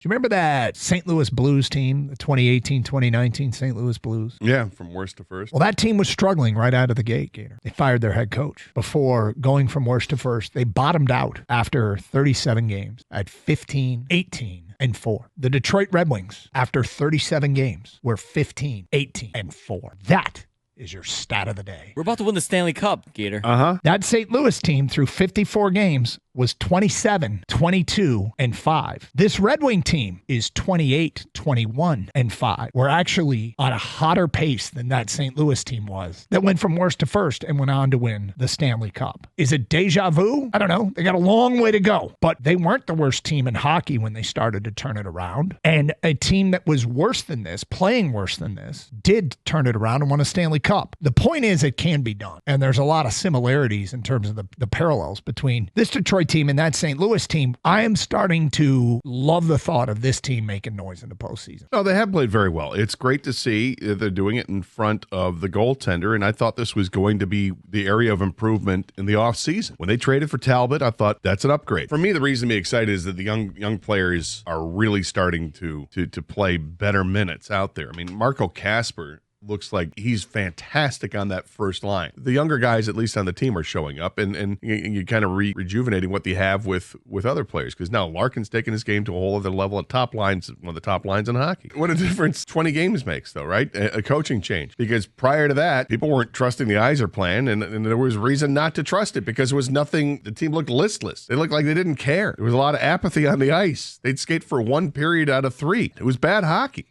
Do you remember that St. Louis Blues team, the 2018-2019 St. Louis Blues? Yeah, from worst to first. Well, that team was struggling right out of the gate, Gator. They fired their head coach. Before going from worst to first, they bottomed out after 37 games at 15-18-4. The Detroit Red Wings, after 37 games, were 15-18-4. That is your stat of the day. We're about to win the Stanley Cup, Gator. That St. Louis team through 54 games was 27-22-5. This Red Wing team is 28-21-5. We're actually on a hotter pace than that St. Louis team was that went from worst to first and went on to win the Stanley Cup. Is it deja vu? I don't know. They got a long way to go, but they weren't the worst team in hockey when they started to turn it around. And a team that was worse than this, playing worse than this, did turn it around and won a Stanley Cup. The point is it can be done. And there's a lot of similarities in terms of the parallels between this Detroit team and that St. Louis team. I am starting to love the thought of this team making noise in the postseason. No, they have played very well. It's great to see they're doing it in front of the goaltender, and I thought this was going to be the area of improvement in the offseason. When they traded for Talbot, I thought that's an upgrade. For me, the reason to be excited is that the young players are really starting to play better minutes out there. I mean, Marco Kasper looks like he's fantastic on that first line. The younger guys, at least on the team, are showing up, and you kind of rejuvenating what they have with other players, because now Larkin's taking his game to a whole other level at top lines, one of the top lines in hockey. What a difference 20 games makes, though, right? A coaching change. Because prior to that, people weren't trusting the Yzer plan, and there was reason not to trust it, because there was nothing. The team looked listless. They looked like they didn't care. There was a lot of apathy on the ice. They'd skate for one period out of three. It was bad hockey.